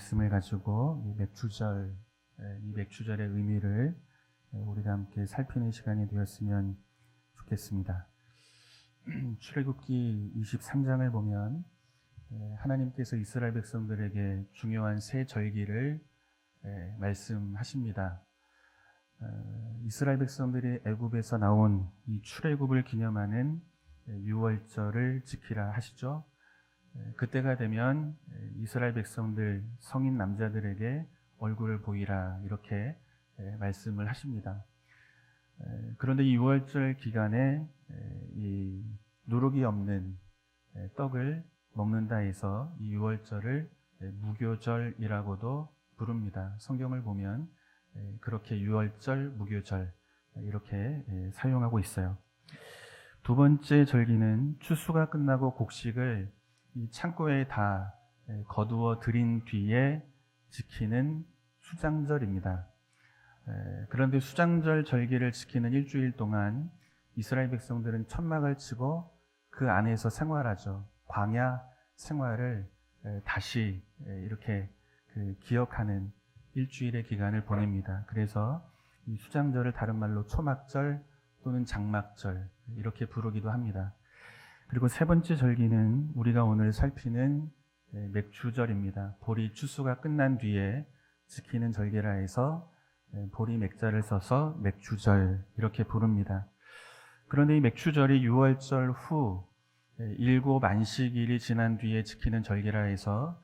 말씀을 가지고 이 맥주절의 의미를 우리가 함께 살피는 시간이 되었으면 좋겠습니다. 출애굽기 23장을 보면 하나님께서 이스라엘 백성들에게 중요한 세 절기를 말씀하십니다. 이스라엘 백성들이 애굽에서 나온 이 출애굽을 기념하는 유월절을 지키라 하시죠. 그때가 되면 이스라엘 백성들 성인 남자들에게 얼굴을 보이라 이렇게 말씀을 하십니다. 그런데 이 유월절 기간에 이 누룩이 없는 떡을 먹는다 해서 이 유월절을 무교절이라고도 부릅니다. 성경을 보면 그렇게 유월절, 무교절 이렇게 사용하고 있어요. 두 번째 절기는 추수가 끝나고 곡식을 이 창고에 다 거두어 들인 뒤에 지키는 수장절입니다. 그런데 수장절 절기를 지키는 일주일 동안 이스라엘 백성들은 천막을 치고 그 안에서 생활하죠. 광야 생활을 다시 이렇게 기억하는 일주일의 기간을 보냅니다. 그래서 이 수장절을 다른 말로 초막절 또는 장막절 이렇게 부르기도 합니다. 그리고 세 번째 절기는 우리가 오늘 살피는 맥주절입니다. 보리 추수가 끝난 뒤에 지키는 절기라 해서 보리 맥자를 써서 맥주절 이렇게 부릅니다. 그런데 이 맥주절이 유월절 후 7 안식일이 지난 뒤에 지키는 절기라 해서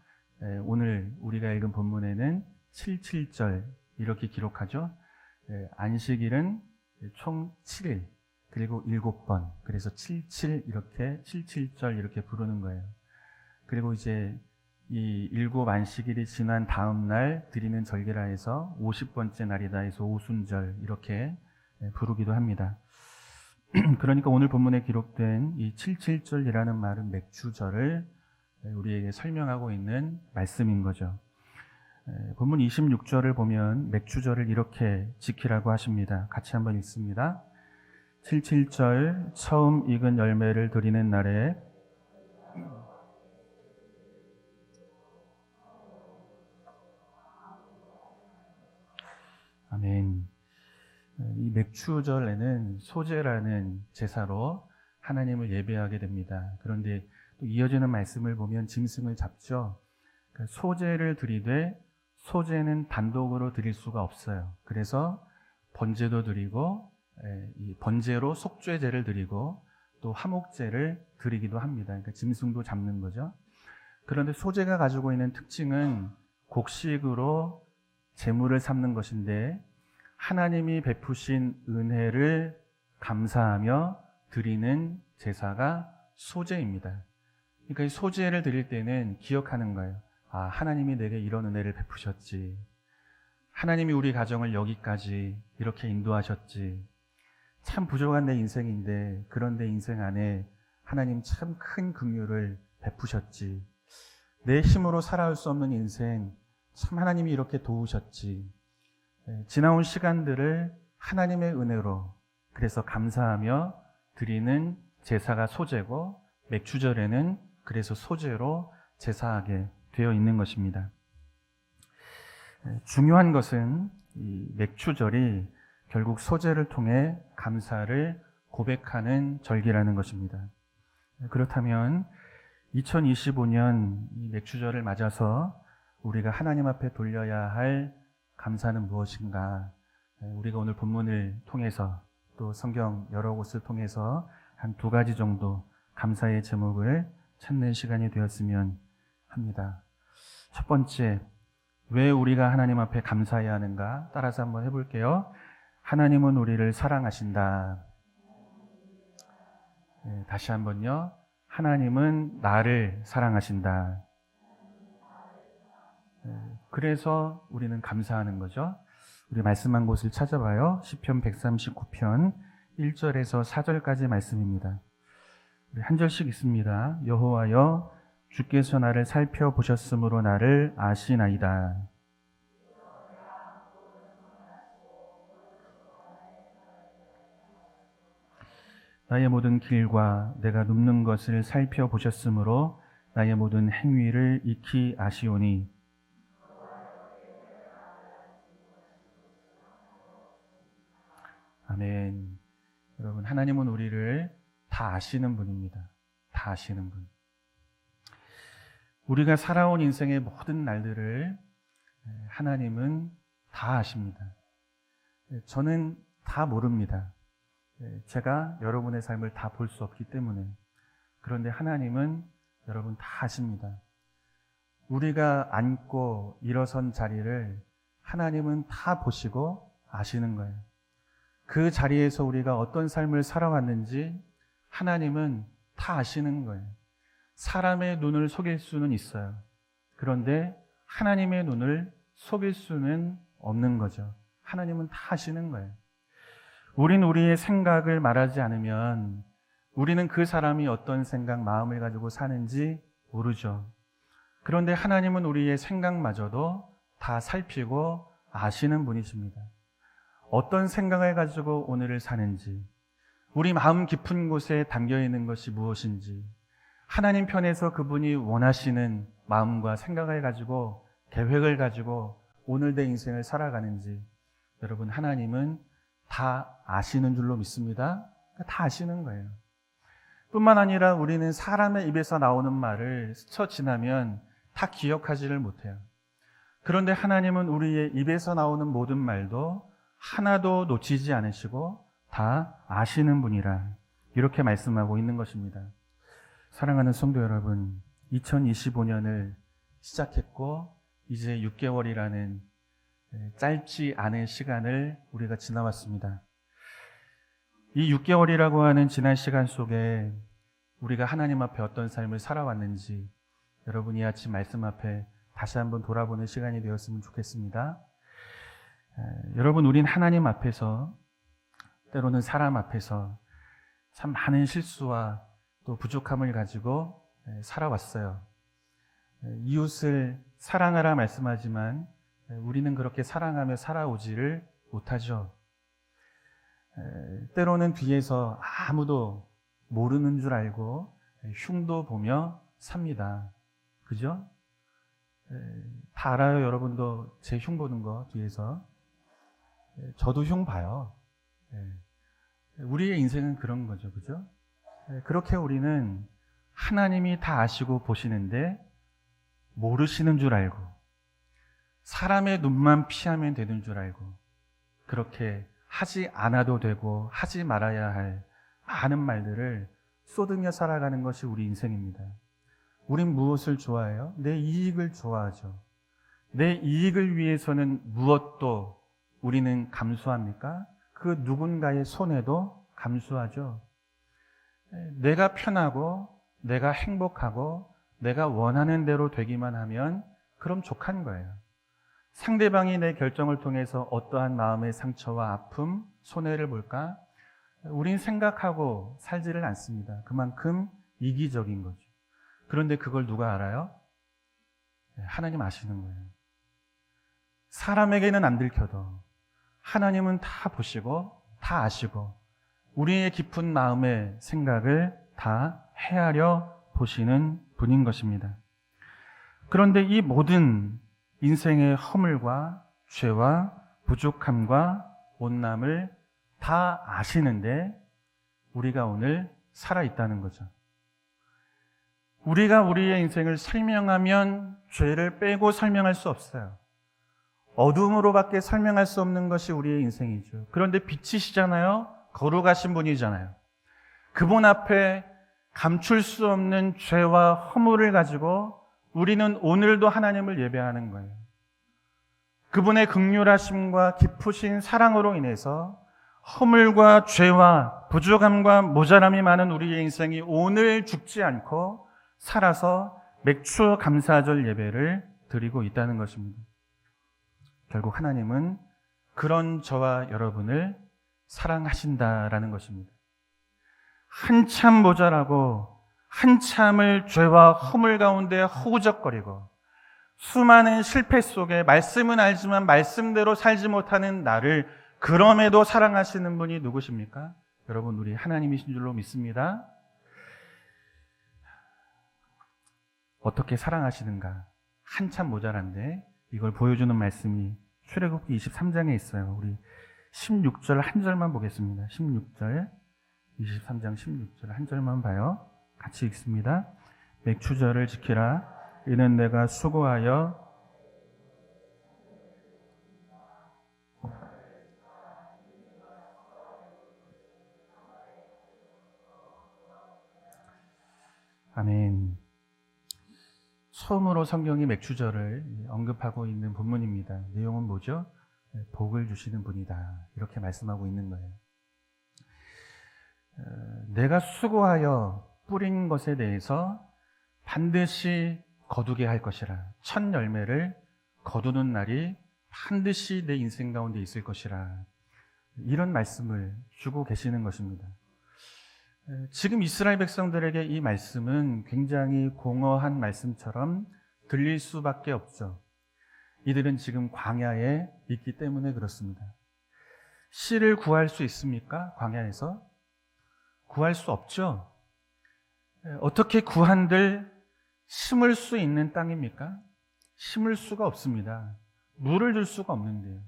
오늘 우리가 읽은 본문에는 77절 이렇게 기록하죠. 안식일은 총 7일 그리고 7번 그래서 77 이렇게 77절 이렇게 부르는 거예요. 그리고 이제 이 7 안식일이 지난 다음 날 드리는 절기라 해서 50번째 날이다 해서 오순절 이렇게 부르기도 합니다. 그러니까 오늘 본문에 기록된 이 77절이라는 말은 맥주절을 우리에게 설명하고 있는 말씀인 거죠. 본문 26절을 보면 맥주절을 이렇게 지키라고 하십니다. 같이 한번 읽습니다. 77절 처음 익은 열매를 드리는 날에 아멘. 이 맥주절에는 소제라는 제사로 하나님을 예배하게 됩니다. 그런데 또 이어지는 말씀을 보면 짐승을 잡죠. 소제를 드리되 소제는 단독으로 드릴 수가 없어요. 그래서 번제도 드리고 이 번제로 속죄제를 드리고 또 화목제를 드리기도 합니다. 그러니까 짐승도 잡는 거죠. 그런데 소제가 가지고 있는 특징은 곡식으로 제물을 삼는 것인데 하나님이 베푸신 은혜를 감사하며 드리는 제사가 소제입니다. 그러니까 이 소제를 드릴 때는 기억하는 거예요. 아, 하나님이 내게 이런 은혜를 베푸셨지. 하나님이 우리 가정을 여기까지 이렇게 인도하셨지. 참 부족한 내 인생인데 그런 내 인생 안에 하나님 참 큰 긍휼을 베푸셨지. 내 힘으로 살아올 수 없는 인생 참 하나님이 이렇게 도우셨지. 지나온 시간들을 하나님의 은혜로 그래서 감사하며 드리는 제사가 소제고 맥주절에는 그래서 소제로 제사하게 되어 있는 것입니다. 중요한 것은 이 맥주절이 결국 소제를 통해 감사를 고백하는 절기라는 것입니다. 그렇다면 2025년 이 맥주절을 맞아서 우리가 하나님 앞에 돌려야 할 감사는 무엇인가? 우리가 오늘 본문을 통해서 또 성경 여러 곳을 통해서 한 2가지 정도 감사의 제목을 찾는 시간이 되었으면 합니다. 첫 번째, 왜 우리가 하나님 앞에 감사해야 하는가? 따라서 한번 해볼게요. 하나님은 우리를 사랑하신다. 다시 한번요. 하나님은 나를 사랑하신다. 그래서 우리는 감사하는 거죠. 우리 말씀한 곳을 찾아봐요. 시편 139편 1절에서 4절까지 말씀입니다. 우리 한 절씩 있습니다. 여호와여 주께서 나를 살펴보셨으므로 나를 아시나이다. 나의 모든 길과 내가 눕는 것을 살펴보셨으므로 나의 모든 행위를 익히 아시오니 아멘. 여러분, 하나님은 우리를 다 아시는 분입니다. 다 아시는 분. 우리가 살아온 인생의 모든 날들을 하나님은 다 아십니다. 저는 다 모릅니다. 제가 여러분의 삶을 다 볼 수 없기 때문에. 그런데 하나님은 여러분 다 아십니다. 우리가 앉고 일어선 자리를 하나님은 다 보시고 아시는 거예요. 그 자리에서 우리가 어떤 삶을 살아왔는지 하나님은 다 아시는 거예요. 사람의 눈을 속일 수는 있어요. 그런데 하나님의 눈을 속일 수는 없는 거죠. 하나님은 다 아시는 거예요. 우린 우리의 생각을 말하지 않으면 우리는 그 사람이 어떤 생각, 마음을 가지고 사는지 모르죠. 그런데 하나님은 우리의 생각마저도 다 살피고 아시는 분이십니다. 어떤 생각을 가지고 오늘을 사는지, 우리 마음 깊은 곳에 담겨 있는 것이 무엇인지, 하나님 편에서 그분이 원하시는 마음과 생각을 가지고 계획을 가지고 오늘 내 인생을 살아가는지 여러분 하나님은 다 아시는 줄로 믿습니다. 다 아시는 거예요. 뿐만 아니라 우리는 사람의 입에서 나오는 말을 스쳐 지나면 다 기억하지를 못해요. 그런데 하나님은 우리의 입에서 나오는 모든 말도 하나도 놓치지 않으시고 다 아시는 분이라 이렇게 말씀하고 있는 것입니다. 사랑하는 성도 여러분, 2025년을 시작했고 이제 6개월이라는 짧지 않은 시간을 우리가 지나왔습니다. 이 6개월이라고 하는 지난 시간 속에 우리가 하나님 앞에 어떤 삶을 살아왔는지 여러분이 아침 말씀 앞에 다시 한번 돌아보는 시간이 되었으면 좋겠습니다. 여러분, 우린 하나님 앞에서 때로는 사람 앞에서 참 많은 실수와 또 부족함을 가지고 살아왔어요. 이웃을 사랑하라 말씀하지만 우리는 그렇게 사랑하며 살아오지를 못하죠. 때로는 뒤에서 아무도 모르는 줄 알고 흉도 보며 삽니다. 그죠? 다 알아요. 여러분도 제 흉 보는 거 뒤에서. 저도 흉 봐요. 우리의 인생은 그런 거죠. 그죠? 그렇게 우리는 하나님이 다 아시고 보시는데 모르시는 줄 알고 사람의 눈만 피하면 되는 줄 알고 그렇게 하지 않아도 되고 하지 말아야 할 많은 말들을 쏟으며 살아가는 것이 우리 인생입니다. 우린 무엇을 좋아해요? 내 이익을 좋아하죠. 내 이익을 위해서는 무엇도 우리는 감수합니까? 그 누군가의 손해도 감수하죠. 내가 편하고 내가 행복하고 내가 원하는 대로 되기만 하면 그럼 족한 거예요. 상대방이 내 결정을 통해서 어떠한 마음의 상처와 아픔, 손해를 볼까? 우린 생각하고 살지를 않습니다. 그만큼 이기적인 거죠. 그런데 그걸 누가 알아요? 하나님 아시는 거예요. 사람에게는 안 들켜도 하나님은 다 보시고 다 아시고 우리의 깊은 마음의 생각을 다 헤아려 보시는 분인 것입니다. 그런데 이 모든 인생의 허물과 죄와 부족함과 못남을 다 아시는데 우리가 오늘 살아있다는 거죠. 우리가 우리의 인생을 설명하면 죄를 빼고 설명할 수 없어요. 어둠으로밖에 설명할 수 없는 것이 우리의 인생이죠. 그런데 빛이시잖아요. 거룩하신 분이잖아요. 그분 앞에 감출 수 없는 죄와 허물을 가지고 우리는 오늘도 하나님을 예배하는 거예요. 그분의 긍휼하심과 깊으신 사랑으로 인해서 허물과 죄와 부족함과 모자람이 많은 우리의 인생이 오늘 죽지 않고 살아서 맥추어 감사절 예배를 드리고 있다는 것입니다. 결국 하나님은 그런 저와 여러분을 사랑하신다라는 것입니다. 한참 모자라고 한참을 죄와 허물 가운데 허우적거리고 수많은 실패 속에 말씀은 알지만 말씀대로 살지 못하는 나를 그럼에도 사랑하시는 분이 누구십니까? 여러분, 우리 하나님이신 줄로 믿습니다. 어떻게 사랑하시는가? 한참 모자란데 이걸 보여주는 말씀이 출애굽기 23장에 있어요. 우리 16절 한 절만 보겠습니다. 16절, 23장 16절 한 절만 봐요. 같이 읽습니다. 맥추절을 지키라. 이는 내가 수고하여 아멘. 처음으로 성경이 맥추절을 언급하고 있는 본문입니다. 내용은 뭐죠? 복을 주시는 분이다. 이렇게 말씀하고 있는 거예요. 내가 수고하여 뿌린 것에 대해서 반드시 거두게 할 것이라. 첫 열매를 거두는 날이 반드시 내 인생 가운데 있을 것이라. 이런 말씀을 주고 계시는 것입니다. 지금 이스라엘 백성들에게 이 말씀은 굉장히 공허한 말씀처럼 들릴 수밖에 없죠. 이들은 지금 광야에 있기 때문에 그렇습니다. 씨를 구할 수 있습니까? 광야에서? 구할 수 없죠. 어떻게 구한들 심을 수 있는 땅입니까? 심을 수가 없습니다. 물을 줄 수가 없는데요.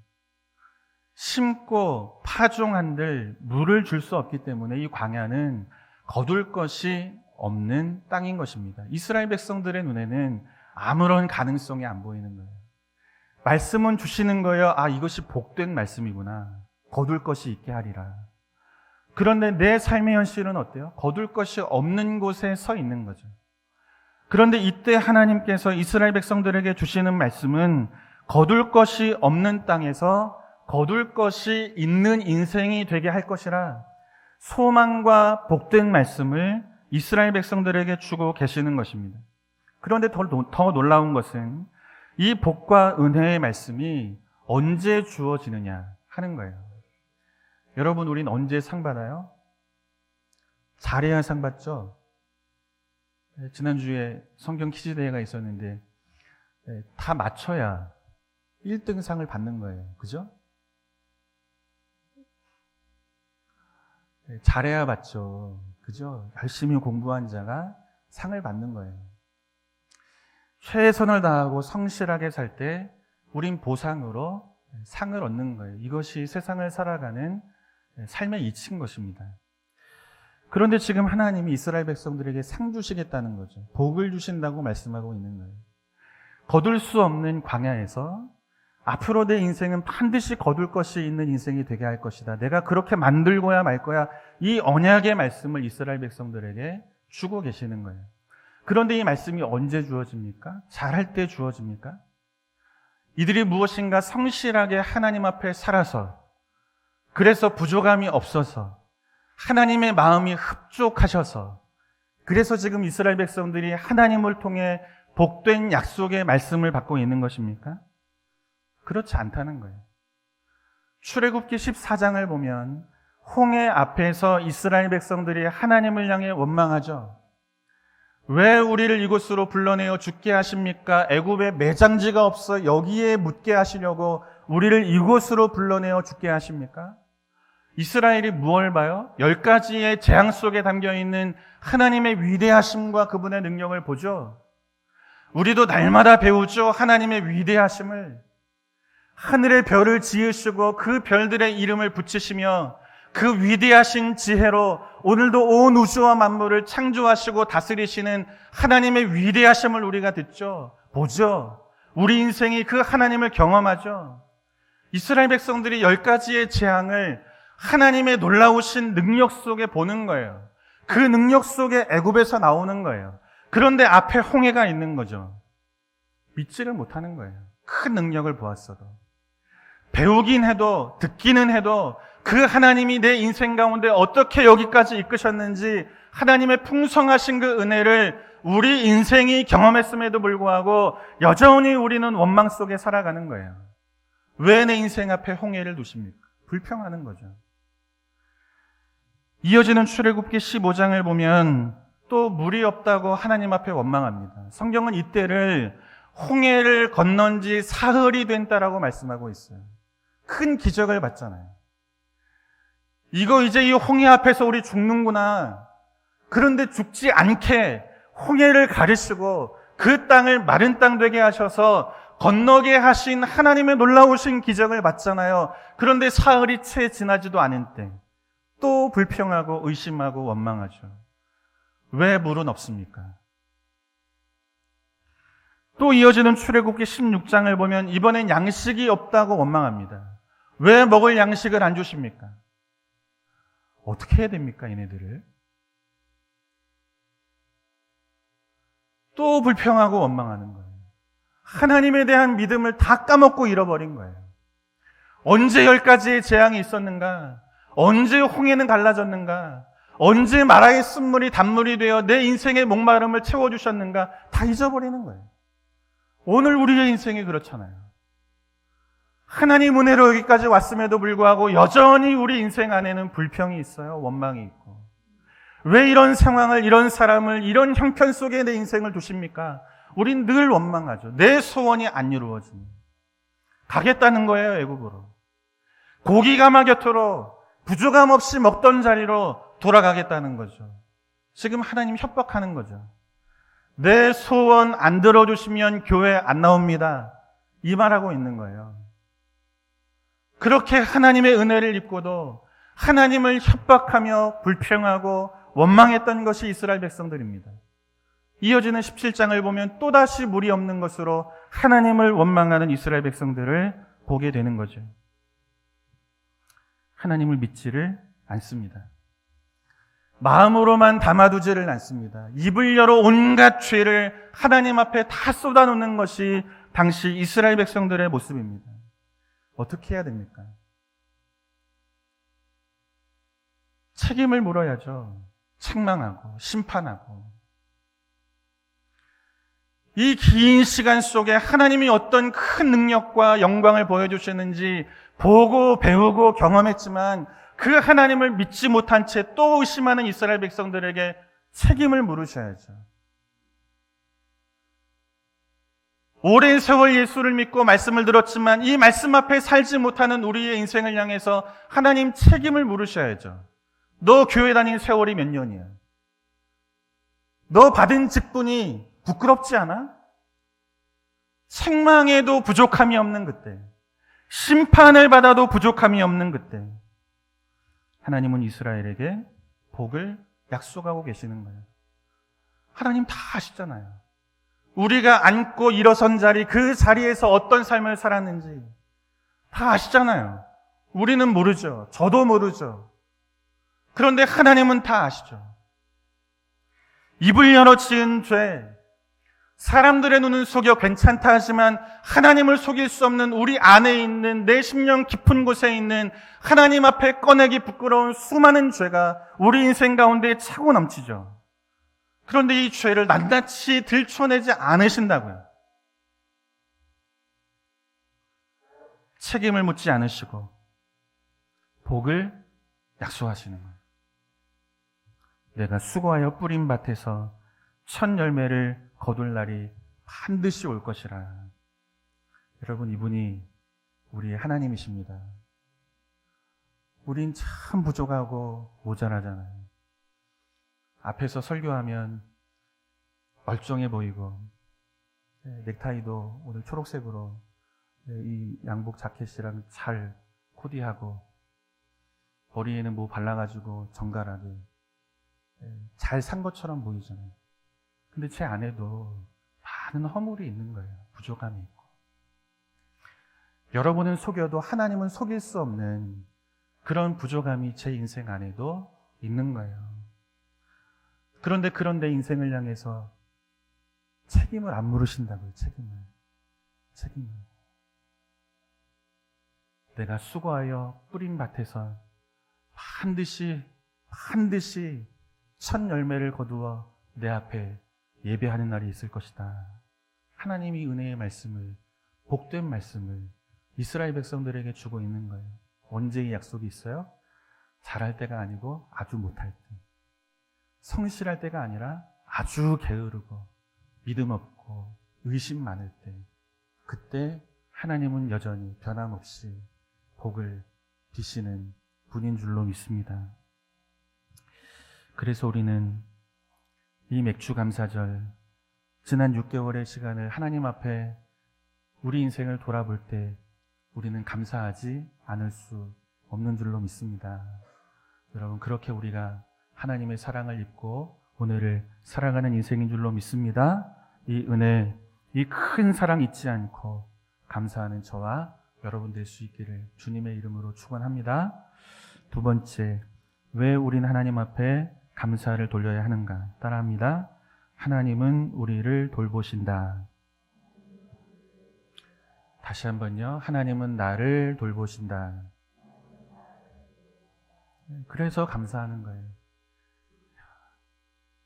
심고 파종한들 물을 줄 수 없기 때문에 이 광야는 거둘 것이 없는 땅인 것입니다. 이스라엘 백성들의 눈에는 아무런 가능성이 안 보이는 거예요. 말씀은 주시는 거예요. 아, 이것이 복된 말씀이구나. 거둘 것이 있게 하리라. 그런데 내 삶의 현실은 어때요? 거둘 것이 없는 곳에 서 있는 거죠. 그런데 이때 하나님께서 이스라엘 백성들에게 주시는 말씀은 거둘 것이 없는 땅에서 거둘 것이 있는 인생이 되게 할 것이라 소망과 복된 말씀을 이스라엘 백성들에게 주고 계시는 것입니다. 그런데 더 놀라운 것은 이 복과 은혜의 말씀이 언제 주어지느냐 하는 거예요. 여러분, 우린 언제 상 받아요? 잘해야 상 받죠? 지난주에 성경 퀴즈 대회가 있었는데 다 맞춰야 1등 상을 받는 거예요. 그죠? 잘해야 받죠. 그죠? 열심히 공부한 자가 상을 받는 거예요. 최선을 다하고 성실하게 살 때 우린 보상으로 상을 얻는 거예요. 이것이 세상을 살아가는 삶의 이치인 것입니다. 그런데 지금 하나님이 이스라엘 백성들에게 상 주시겠다는 거죠. 복을 주신다고 말씀하고 있는 거예요. 거둘 수 없는 광야에서 앞으로 내 인생은 반드시 거둘 것이 있는 인생이 되게 할 것이다. 내가 그렇게 만들고야 말 거야. 이 언약의 말씀을 이스라엘 백성들에게 주고 계시는 거예요. 그런데 이 말씀이 언제 주어집니까? 잘할 때 주어집니까? 이들이 무엇인가 성실하게 하나님 앞에 살아서, 그래서 부족함이 없어서, 하나님의 마음이 흡족하셔서, 그래서 지금 이스라엘 백성들이 하나님을 통해 복된 약속의 말씀을 받고 있는 것입니까? 그렇지 않다는 거예요. 출애굽기 14장을 보면 홍해 앞에서 이스라엘 백성들이 하나님을 향해 원망하죠. 왜 우리를 이곳으로 불러내어 죽게 하십니까? 애굽에 매장지가 없어 여기에 묻게 하시려고 우리를 이곳으로 불러내어 죽게 하십니까? 이스라엘이 무엇을 봐요? 10가지의 재앙 속에 담겨있는 하나님의 위대하심과 그분의 능력을 보죠. 우리도 날마다 배우죠. 하나님의 위대하심을. 하늘의 별을 지으시고 그 별들의 이름을 붙이시며 그 위대하신 지혜로 오늘도 온 우주와 만물을 창조하시고 다스리시는 하나님의 위대하심을 우리가 듣죠. 보죠. 우리 인생이 그 하나님을 경험하죠. 이스라엘 백성들이 10가지의 재앙을 하나님의 놀라우신 능력 속에 보는 거예요. 그 능력 속에 애굽에서 나오는 거예요. 그런데 앞에 홍해가 있는 거죠. 믿지를 못하는 거예요. 큰 능력을 보았어도. 배우긴 해도 듣기는 해도 그 하나님이 내 인생 가운데 어떻게 여기까지 이끄셨는지 하나님의 풍성하신 그 은혜를 우리 인생이 경험했음에도 불구하고 여전히 우리는 원망 속에 살아가는 거예요. 왜 내 인생 앞에 홍해를 두십니까? 불평하는 거죠. 이어지는 출애굽기 15장을 보면 또 물이 없다고 하나님 앞에 원망합니다. 성경은 이때를 홍해를 건넌 지 사흘이 된다라고 말씀하고 있어요. 큰 기적을 봤잖아요. 이거 이제 이 홍해 앞에서 우리 죽는구나. 그런데 죽지 않게 홍해를 가르시고 그 땅을 마른 땅 되게 하셔서 건너게 하신 하나님의 놀라우신 기적을 봤잖아요. 그런데 사흘이 채 지나지도 않은 때 또 불평하고 의심하고 원망하죠. 왜 물은 없습니까? 또 이어지는 출애굽기 16장을 보면 이번엔 양식이 없다고 원망합니다. 왜 먹을 양식을 안 주십니까? 어떻게 해야 됩니까, 얘네들을? 또 불평하고 원망하는 거예요. 하나님에 대한 믿음을 다 까먹고 잃어버린 거예요. 언제 10가지의 재앙이 있었는가? 언제 홍해는 갈라졌는가? 언제 마라의 쓴물이 단물이 되어 내 인생의 목마름을 채워주셨는가? 다 잊어버리는 거예요. 오늘 우리의 인생이 그렇잖아요. 하나님 은혜로 여기까지 왔음에도 불구하고 여전히 우리 인생 안에는 불평이 있어요. 원망이 있고. 왜 이런 상황을, 이런 사람을, 이런 형편 속에 내 인생을 두십니까? 우린 늘 원망하죠. 내 소원이 안 이루어지니. 가겠다는 거예요, 애국으로. 고기가마 곁으로 부족함 없이 먹던 자리로 돌아가겠다는 거죠. 지금 하나님 협박하는 거죠. 내 소원 안 들어주시면 교회 안 나옵니다. 이 말하고 있는 거예요. 그렇게 하나님의 은혜를 입고도 하나님을 협박하며 불평하고 원망했던 것이 이스라엘 백성들입니다. 이어지는 17장을 보면 또다시 물이 없는 것으로 하나님을 원망하는 이스라엘 백성들을 보게 되는 거죠. 하나님을 믿지를 않습니다. 마음으로만 담아두지를 않습니다. 입을 열어 온갖 죄를 하나님 앞에 다 쏟아놓는 것이 당시 이스라엘 백성들의 모습입니다. 어떻게 해야 됩니까? 책임을 물어야죠. 책망하고 심판하고. 이 긴 시간 속에 하나님이 어떤 큰 능력과 영광을 보여주셨는지 보고 배우고 경험했지만 그 하나님을 믿지 못한 채 또 의심하는 이스라엘 백성들에게 책임을 물으셔야죠. 오랜 세월 예수를 믿고 말씀을 들었지만 이 말씀 앞에 살지 못하는 우리의 인생을 향해서 하나님 책임을 물으셔야죠. 너 교회 다닌 세월이 몇 년이야? 너 받은 직분이 부끄럽지 않아? 책망에도 부족함이 없는 그때, 심판을 받아도 부족함이 없는 그때 하나님은 이스라엘에게 복을 약속하고 계시는 거예요. 하나님 다 아시잖아요. 우리가 앉고 일어선 자리, 그 자리에서 어떤 삶을 살았는지 다 아시잖아요. 우리는 모르죠. 저도 모르죠. 그런데 하나님은 다 아시죠. 입을 열어 지은 죄, 사람들의 눈은 속여 괜찮다 하지만 하나님을 속일 수 없는 우리 안에 있는 내 심령 깊은 곳에 있는 하나님 앞에 꺼내기 부끄러운 수많은 죄가 우리 인생 가운데 차고 넘치죠. 그런데 이 죄를 낱낱이 들춰내지 않으신다고요. 책임을 묻지 않으시고 복을 약속하시는 거예요. 내가 수고하여 뿌린 밭에서 첫 열매를 거둘 날이 반드시 올 것이라. 여러분, 이분이 우리의 하나님이십니다. 우린 참 부족하고 모자라잖아요. 앞에서 설교하면 멀쩡해 보이고, 넥타이도 오늘 초록색으로 이 양복 자켓이랑 잘 코디하고, 머리에는 뭐 발라가지고 정갈하게 잘 산 것처럼 보이잖아요. 근데 제 안에도 많은 허물이 있는 거예요. 부족함이 있고. 여러분은 속여도 하나님은 속일 수 없는 그런 부족함이 제 인생 안에도 있는 거예요. 그런데 인생을 향해서 책임을 안 물으신다고요. 책임을. 내가 수고하여 뿌린 밭에서 반드시 첫 열매를 거두어 내 앞에 예배하는 날이 있을 것이다. 하나님이 은혜의 말씀을, 복된 말씀을 이스라엘 백성들에게 주고 있는 거예요. 언제 이 약속이 있어요? 잘할 때가 아니고 아주 못할 때. 성실할 때가 아니라 아주 게으르고 믿음 없고 의심 많을 때. 그때 하나님은 여전히 변함없이 복을 비시는 분인 줄로 믿습니다. 그래서 우리는 이 맥주 감사절, 지난 6개월의 시간을 하나님 앞에 우리 인생을 돌아볼 때 우리는 감사하지 않을 수 없는 줄로 믿습니다. 여러분, 그렇게 우리가 하나님의 사랑을 입고 오늘을 살아가는 인생인 줄로 믿습니다. 이 은혜, 이 큰 사랑 잊지 않고 감사하는 저와 여러분 될 수 있기를 주님의 이름으로 축원합니다. 두 번째, 왜 우리는 하나님 앞에 감사를 돌려야 하는가? 따라합니다. 하나님은 우리를 돌보신다. 다시 한번요. 하나님은 나를 돌보신다. 그래서 감사하는 거예요.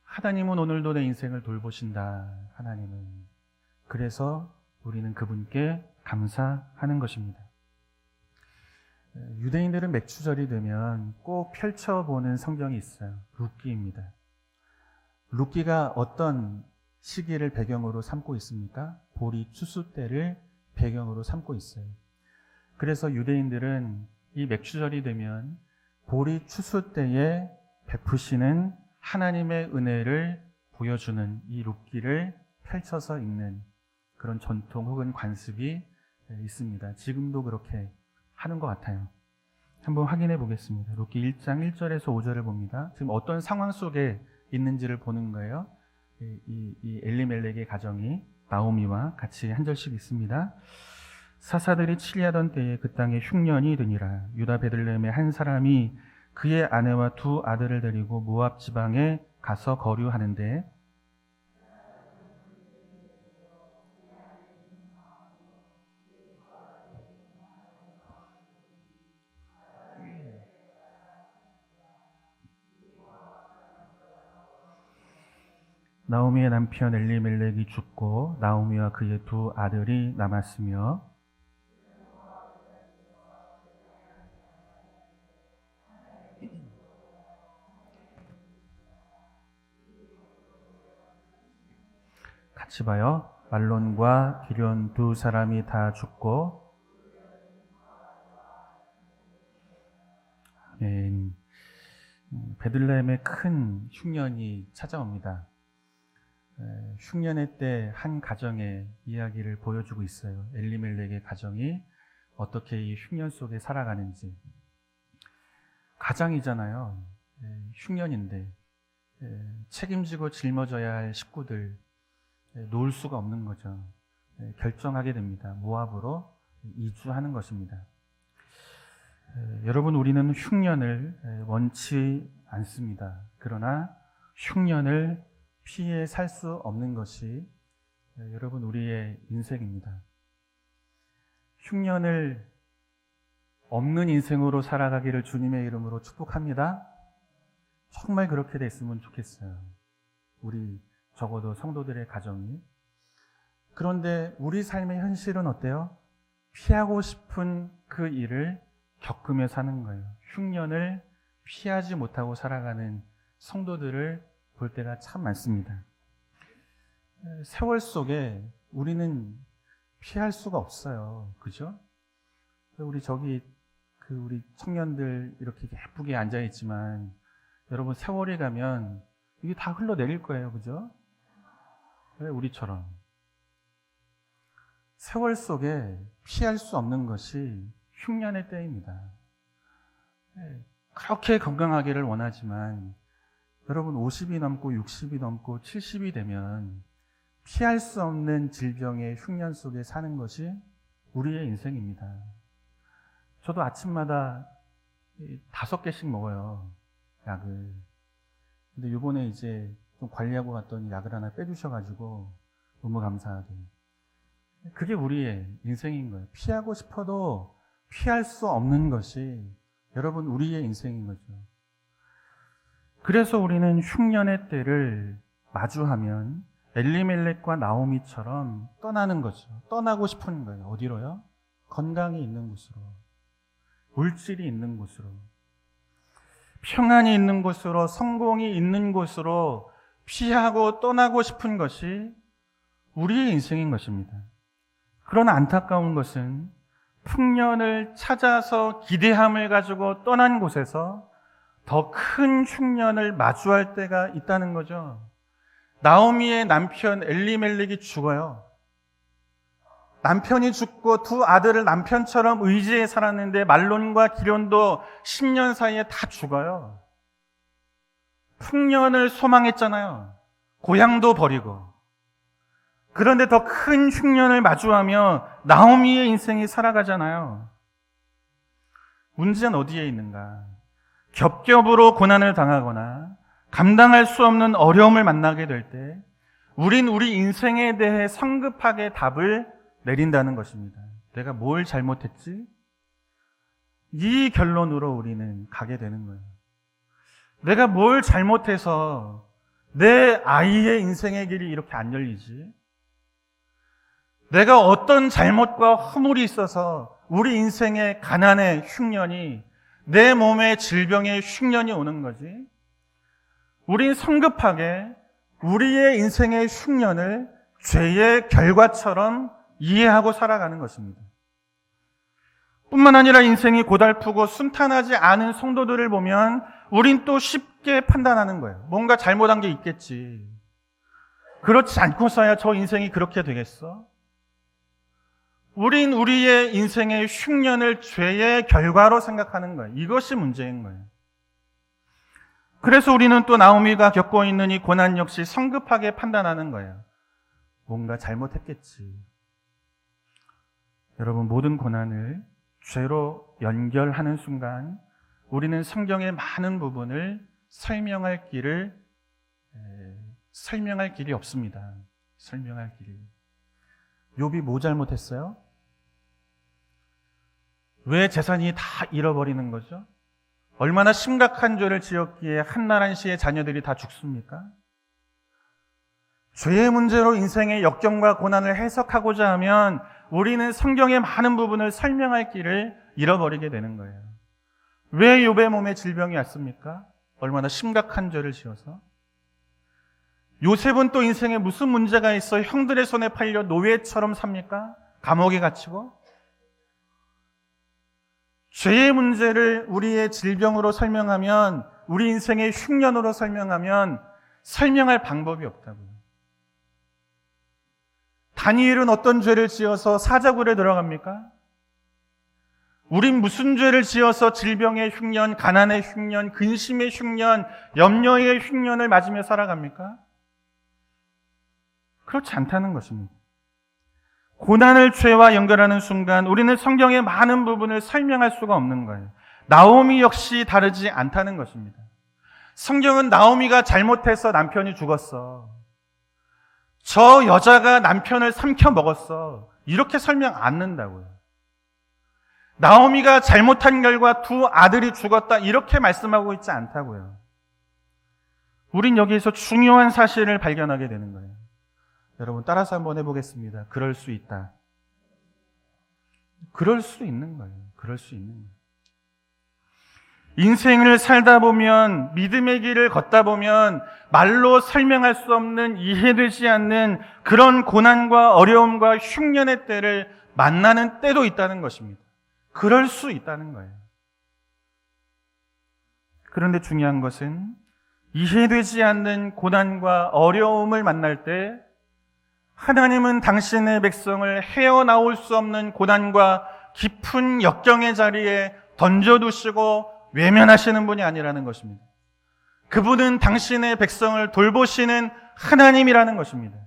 하나님은 오늘도 내 인생을 돌보신다. 하나님은. 그래서 우리는 그분께 감사하는 것입니다. 유대인들은 맥추절이 되면 꼭 펼쳐보는 성경이 있어요. 룻기입니다. 룻기가 어떤 시기를 배경으로 삼고 있습니까? 보리 추수 때를 배경으로 삼고 있어요. 그래서 유대인들은 이 맥추절이 되면 보리 추수 때에 베푸시는 하나님의 은혜를 보여주는 이 룻기를 펼쳐서 읽는 그런 전통 혹은 관습이 있습니다. 지금도 그렇게 하는 것 같아요. 한번 확인해 보겠습니다. 룻기 1장 1절에서 5절을 봅니다. 지금 어떤 상황 속에 있는지를 보는 거예요. 이 엘리멜렉의 가정이 나오미와 같이 한 절씩 있습니다. 사사들이 치리하던 때에 그 땅에 흉년이 드니라. 유다 베들레헴의 한 사람이 그의 아내와 두 아들을 데리고 모압 지방에 가서 거류하는데 나오미의 남편 엘리멜렉이 죽고 나오미와 그의 두 아들이 남았으며 같이 봐요. 말론과 기련 두 사람이 다 죽고 베들레헴에 큰 흉년이 찾아옵니다. 흉년의 때 한 가정의 이야기를 보여주고 있어요. 엘리멜렉의 가정이 어떻게 이 흉년 속에 살아가는지. 가장이잖아요. 흉년인데 책임지고 짊어져야 할 식구들 놓을 수가 없는 거죠. 결정하게 됩니다. 모압으로 이주하는 것입니다. 여러분, 우리는 흉년을 원치 않습니다. 그러나 흉년을 피해 살 수 없는 것이 여러분 우리의 인생입니다. 흉년을 없는 인생으로 살아가기를 주님의 이름으로 축복합니다. 정말 그렇게 됐으면 좋겠어요. 우리 적어도 성도들의 가정이. 그런데 우리 삶의 현실은 어때요? 피하고 싶은 그 일을 겪으며 사는 거예요. 흉년을 피하지 못하고 살아가는 성도들을 볼 때가 참 많습니다. 세월 속에 우리는 피할 수가 없어요. 그죠? 우리 우리 청년들 이렇게 예쁘게 앉아있지만 여러분 세월이 가면 이게 다 흘러내릴 거예요. 그죠? 우리처럼. 세월 속에 피할 수 없는 것이 흉년의 때입니다. 그렇게 건강하기를 원하지만 여러분 50이 넘고 60이 넘고 70이 되면 피할 수 없는 질병의 흉년 속에 사는 것이 우리의 인생입니다. 저도 아침마다 5개씩 먹어요. 약을. 근데 요번에 이제 좀 관리하고 갔더니 약을 하나 빼주셔가지고 너무 감사하게. 그게 우리의 인생인 거예요. 피하고 싶어도 피할 수 없는 것이 여러분 우리의 인생인 거죠. 그래서 우리는 흉년의 때를 마주하면 엘리멜렉과 나오미처럼 떠나는 거죠. 떠나고 싶은 거예요. 어디로요? 건강이 있는 곳으로. 물질이 있는 곳으로. 평안이 있는 곳으로, 성공이 있는 곳으로 피하고 떠나고 싶은 것이 우리의 인생인 것입니다. 그러나 안타까운 것은 풍년을 찾아서 기대함을 가지고 떠난 곳에서 더 큰 흉년을 마주할 때가 있다는 거죠. 나오미의 남편 엘리멜렉이 죽어요. 남편이 죽고 두 아들을 남편처럼 의지해 살았는데 말론과 기련도 10년 사이에 다 죽어요. 풍년을 소망했잖아요. 고향도 버리고. 그런데 더 큰 흉년을 마주하며 나오미의 인생이 살아가잖아요. 문제는 어디에 있는가? 겹겹으로 고난을 당하거나 감당할 수 없는 어려움을 만나게 될 때 우린 우리 인생에 대해 성급하게 답을 내린다는 것입니다. 내가 뭘 잘못했지? 이 결론으로 우리는 가게 되는 거예요. 내가 뭘 잘못해서 내 아이의 인생의 길이 이렇게 안 열리지? 내가 어떤 잘못과 허물이 있어서 우리 인생의 가난의 흉년이, 내 몸의 질병의 흉년이 오는 거지? 우린 성급하게 우리의 인생의 흉년을 죄의 결과처럼 이해하고 살아가는 것입니다. 뿐만 아니라 인생이 고달프고 순탄하지 않은 성도들을 보면 우린 또 쉽게 판단하는 거예요. 뭔가 잘못한 게 있겠지. 그렇지 않고서야 저 인생이 그렇게 되겠어? 우린 우리의 인생의 흉년을 죄의 결과로 생각하는 거예요. 이것이 문제인 거예요. 그래서 우리는 또 나오미가 겪고 있는 이 고난 역시 성급하게 판단하는 거예요. 뭔가 잘못했겠지. 여러분, 모든 고난을 죄로 연결하는 순간 우리는 성경의 많은 부분을 설명할 길이 없습니다. 설명할 길이. 욥이 뭐 잘못했어요? 왜 재산이 다 잃어버리는 거죠? 얼마나 심각한 죄를 지었기에 한나란 씨의 자녀들이 다 죽습니까? 죄의 문제로 인생의 역경과 고난을 해석하고자 하면 우리는 성경의 많은 부분을 설명할 길을 잃어버리게 되는 거예요. 왜 욥의 몸에 질병이 왔습니까? 얼마나 심각한 죄를 지어서? 요셉은 또 인생에 무슨 문제가 있어 형들의 손에 팔려 노예처럼 삽니까? 감옥에 갇히고? 죄의 문제를 우리의 질병으로 설명하면, 우리 인생의 흉년으로 설명하면 설명할 방법이 없다고요. 다니엘은 어떤 죄를 지어서 사자굴에 들어갑니까? 우린 무슨 죄를 지어서 질병의 흉년, 가난의 흉년, 근심의 흉년, 염려의 흉년을 맞으며 살아갑니까? 그렇지 않다는 것입니다. 고난을 죄와 연결하는 순간 우리는 성경의 많은 부분을 설명할 수가 없는 거예요. 나오미 역시 다르지 않다는 것입니다. 성경은 나오미가 잘못해서 남편이 죽었어, 저 여자가 남편을 삼켜 먹었어, 이렇게 설명 안 한다고요. 나오미가 잘못한 결과 두 아들이 죽었다, 이렇게 말씀하고 있지 않다고요. 우린 여기에서 중요한 사실을 발견하게 되는 거예요. 여러분, 따라서 한번 해보겠습니다. 그럴 수 있다. 그럴 수 있는 거예요. 그럴 수 있는 거예요. 인생을 살다 보면, 믿음의 길을 걷다 보면 말로 설명할 수 없는, 이해되지 않는 그런 고난과 어려움과 흉년의 때를 만나는 때도 있다는 것입니다. 그럴 수 있다는 거예요. 그런데 중요한 것은 이해되지 않는 고난과 어려움을 만날 때 하나님은 당신의 백성을 헤어나올 수 없는 고난과 깊은 역경의 자리에 던져두시고 외면하시는 분이 아니라는 것입니다. 그분은 당신의 백성을 돌보시는 하나님이라는 것입니다.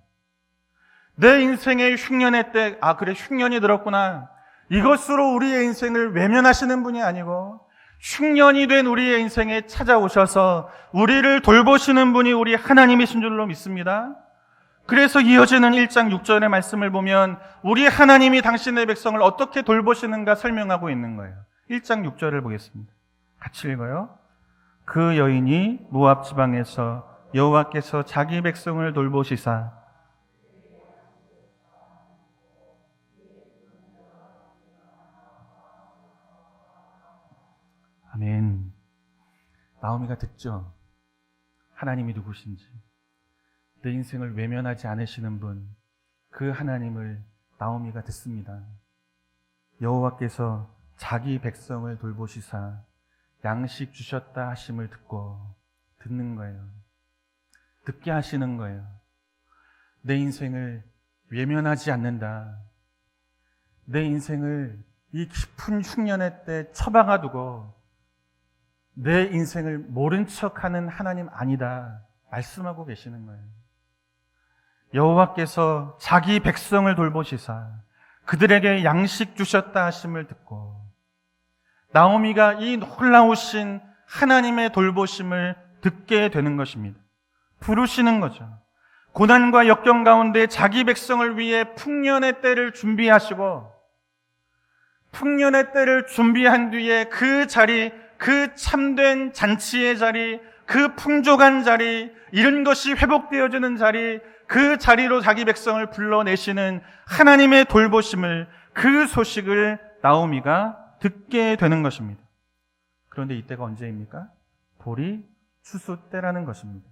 내 인생의 흉년의 때, 그래, 흉년이 들었구나, 이것으로 우리의 인생을 외면하시는 분이 아니고 흉년이 된 우리의 인생에 찾아오셔서 우리를 돌보시는 분이 우리 하나님이신 줄로 믿습니다. 그래서 이어지는 1장 6절의 말씀을 보면 우리 하나님이 당신의 백성을 어떻게 돌보시는가 설명하고 있는 거예요. 1장 6절을 보겠습니다. 같이 읽어요. 그 여인이 모압 지방에서 여호와께서 자기 백성을 돌보시사 아멘. 나오미가 듣죠? 하나님이 누구신지. 내 인생을 외면하지 않으시는 분, 그 하나님을 나오미가 듣습니다. 여호와께서 자기 백성을 돌보시사 양식 주셨다 하심을 듣는 거예요. 듣게 하시는 거예요. 내 인생을 외면하지 않는다. 내 인생을 이 깊은 흉년의 때 처박아 두고 내 인생을 모른 척하는 하나님 아니다 말씀하고 계시는 거예요. 여호와께서 자기 백성을 돌보시사 그들에게 양식 주셨다 하심을 듣고 나오미가 이 놀라우신 하나님의 돌보심을 듣게 되는 것입니다. 부르시는 거죠. 고난과 역경 가운데 자기 백성을 위해 풍년의 때를 준비하시고 풍년의 때를 준비한 뒤에 그 자리, 그 참된 잔치의 자리, 그 풍족한 자리, 이런 것이 회복되어지는 자리, 그 자리로 자기 백성을 불러내시는 하나님의 돌보심을, 그 소식을 나오미가 듣게 되는 것입니다. 그런데 이때가 언제입니까? 보리 추수 때라는 것입니다.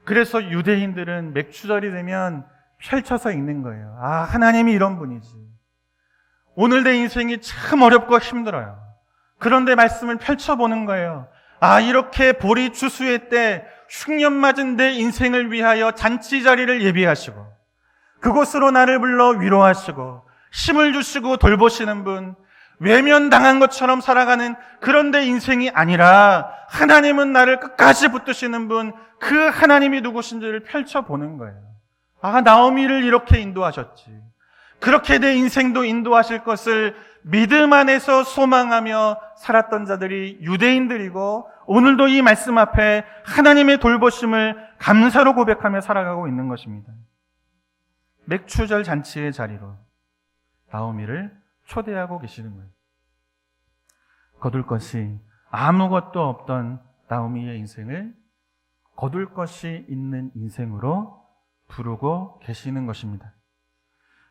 그래서 유대인들은 맥추절이 되면 펼쳐서 읽는 거예요. 아, 하나님이 이런 분이지. 오늘 내 인생이 참 어렵고 힘들어요. 그런데 말씀을 펼쳐보는 거예요. 아, 이렇게 보리 추수의 때 흉년 맞은 내 인생을 위하여 잔치 자리를 예비하시고 그곳으로 나를 불러 위로하시고 힘을 주시고 돌보시는 분, 외면당한 것처럼 살아가는 그런 내 인생이 아니라 하나님은 나를 끝까지 붙드시는 분, 그 하나님이 누구신지를 펼쳐보는 거예요. 아, 나오미를 이렇게 인도하셨지. 그렇게 내 인생도 인도하실 것을 믿음 안에서 소망하며 살았던 자들이 유대인들이고 오늘도 이 말씀 앞에 하나님의 돌보심을 감사로 고백하며 살아가고 있는 것입니다. 맥추절 잔치의 자리로 나오미를 초대하고 계시는 거예요. 거둘 것이 아무것도 없던 나오미의 인생을 거둘 것이 있는 인생으로 부르고 계시는 것입니다.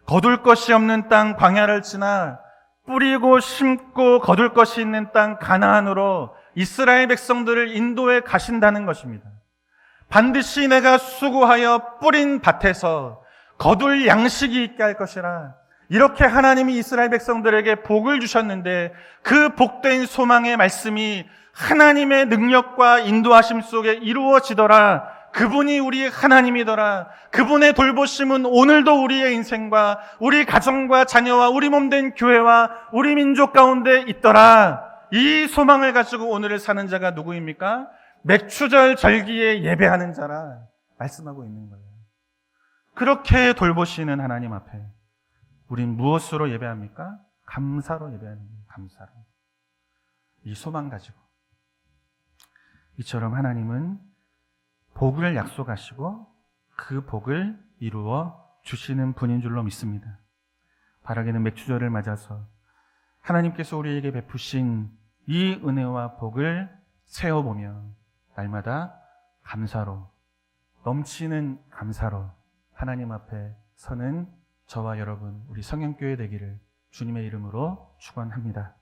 거둘 것이 없는 땅 광야를 지나 뿌리고 심고 거둘 것이 있는 땅 가나안으로 이스라엘 백성들을 인도해 가신다는 것입니다. 반드시 내가 수고하여 뿌린 밭에서 거둘 양식이 있게 할 것이라. 이렇게 하나님이 이스라엘 백성들에게 복을 주셨는데 그 복된 소망의 말씀이 하나님의 능력과 인도하심 속에 이루어지더라. 그분이 우리 하나님이더라. 그분의 돌보심은 오늘도 우리의 인생과 우리 가정과 자녀와 우리 몸된 교회와 우리 민족 가운데 있더라. 이 소망을 가지고 오늘을 사는 자가 누구입니까? 맥추절 절기에 예배하는 자라 말씀하고 있는 거예요. 그렇게 돌보시는 하나님 앞에 우린 무엇으로 예배합니까? 감사로 예배하는 거예요. 감사로. 이 소망 가지고. 이처럼 하나님은 복을 약속하시고 그 복을 이루어 주시는 분인 줄로 믿습니다. 바라기는 맥추절을 맞아서 하나님께서 우리에게 베푸신 이 은혜와 복을 세어보며 날마다 감사로, 넘치는 감사로 하나님 앞에 서는 저와 여러분, 우리 성령교회 되기를 주님의 이름으로 축원합니다.